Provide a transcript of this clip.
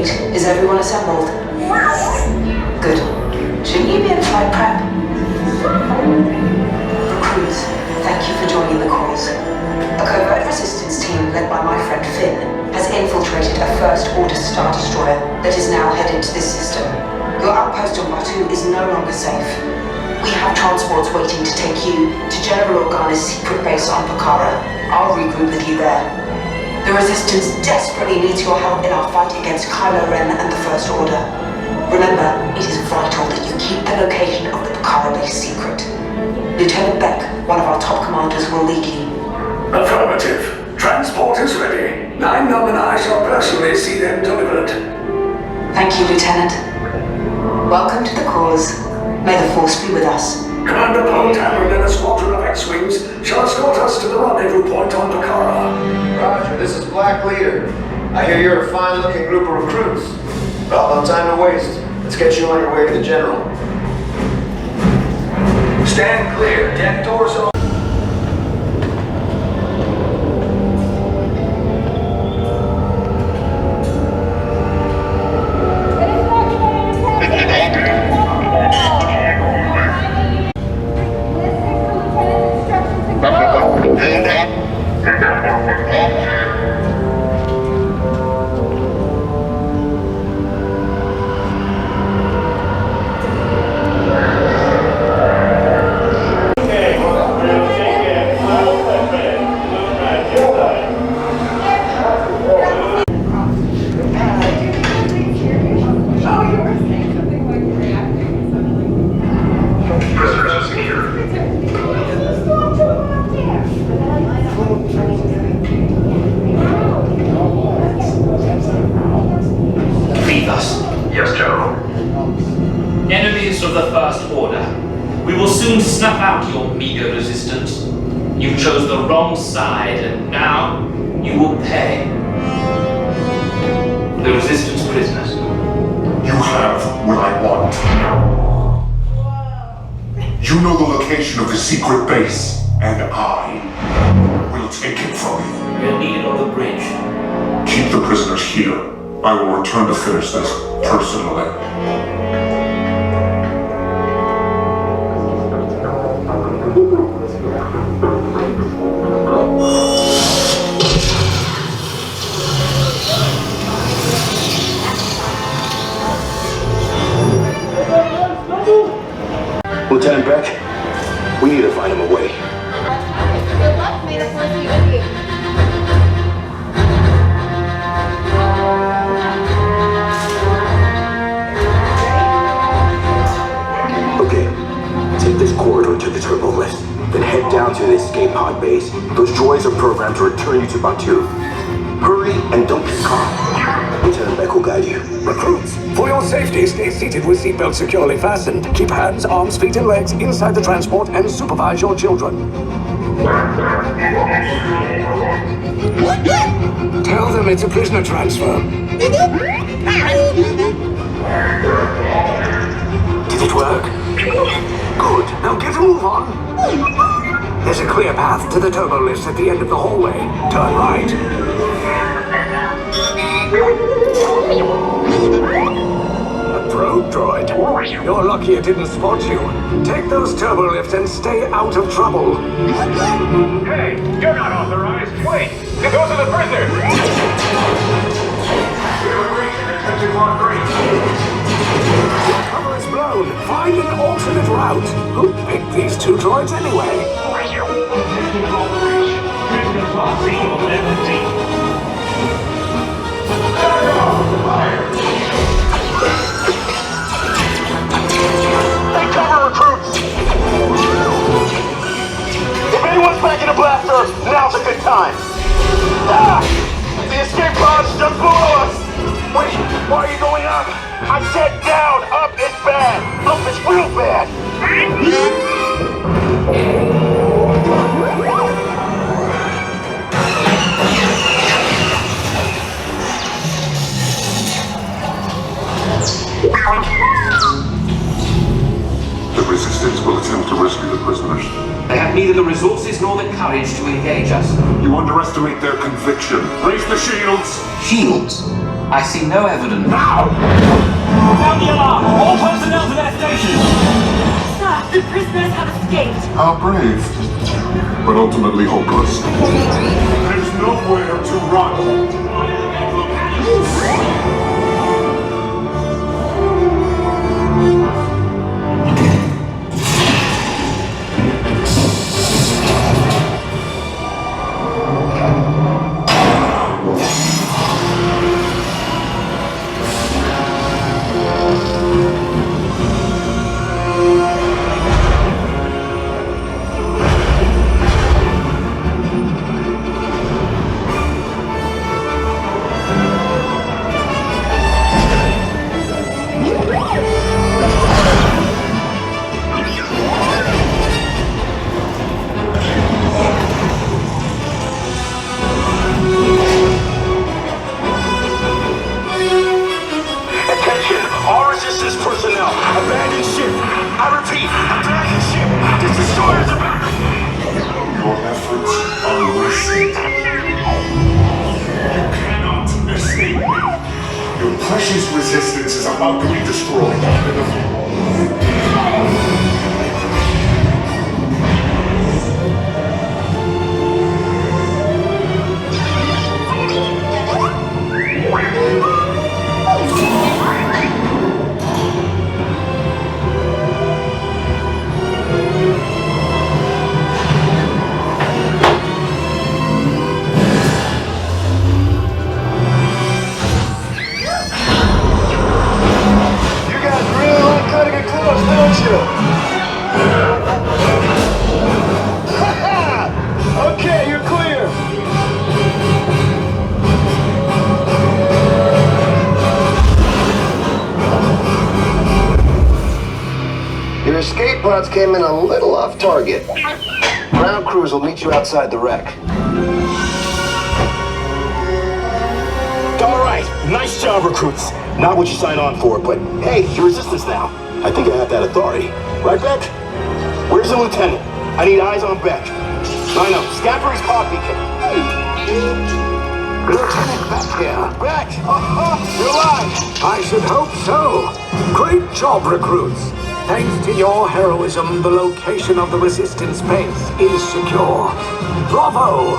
gate. Is everyone assembled? Good. Shouldn't you be in flight prep? Recruits, thank you for joining the cause. A covert resistance team led by my friend Finn has infiltrated a first-order Star Destroyer that is now headed to this system. Your outpost on Batu is no longer safe. We have transports waiting to take you to General Organa's secret base on Pokhara. I'll regroup with you there. The Resistance desperately needs your help in our fight against Kylo Ren and the First Order. Remember, it is vital that you keep the location of the Pokhara base secret. Lieutenant Beck, one of our top commanders, will lead you. Affirmative. Transport is ready. 9-Num and I shall personally see them delivered. Thank you, Lieutenant. Welcome to the cause. May the Force be with us. Commander Poltam and a squadron of X-Wings shall escort us to the rendezvous point on Pokhara. Roger, this is Black Leader. I hear you're a fine-looking group of recruits. Well, no time to waste. Let's get you on your way to the General. Stand clear. Deck doors open. Enemies of the First Order, we will soon snuff out your meager resistance. You chose the wrong side, and now you will pay. The Resistance prisoners. You have what I want. You know the location of the secret base, and I will take it from you. We'll need it on the bridge. Keep the prisoners here. I will return to finish this personally. Lieutenant Beck, we need to find him a way. Good luck, may the Force be with you. Okay, take this corridor to the turbo lift, then head down to the escape pod base. Those droids are programmed to return you to Batu. Hurry and don't get caught. Lieutenant Beck will guide you. Recruits, for your safety, stay seated with seatbelts securely fastened. Keep hands, arms, feet, and legs inside the transport and supervise your children. Tell them it's a prisoner transfer. Did it work? Good. Now get a move on. There's a clear path to the turbo lifts at the end of the hallway. Turn right. A probe droid. You're lucky it didn't spot you. Take those turbo lifts and stay out of trouble. Hey, you're not authorized. Wait, those are the prisoners. Cover is blown. Find an alternate route. Who picked these two droids anyway? Take cover, recruits! If anyone's packing a blaster, now's a good time. Ah! The escape pod's just below us! Wait, why are you going up? I said down! Up is bad! Up is real bad! The Resistance will attempt to rescue the prisoners. They have neither the resources nor the courage to engage us. You underestimate their conviction. Raise the shields! Shields? I see no evidence. Now! Sound the alarm! All personnel to their stations! Sir, the prisoners have escaped. How brave, but ultimately hopeless. There's nowhere to run. Abandon ship! I repeat, abandon ship! This destroyer's about... Your efforts are wasted. You cannot escape me. Your precious resistance is about to be destroyed. Okay, you're clear. Your escape pods came in a little off target. Ground crews will meet you outside the wreck. All right, nice job, recruits. Not what you signed on for, but hey, you're resistance now. I think I have that authority. Right, Beck? Where's the lieutenant? I need eyes on Beck. I know, Scappery's pod beacon. Lieutenant Beck here. Beck! You're alive! I should hope so. Great job, recruits. Thanks to your heroism, the location of the resistance base is secure. Bravo!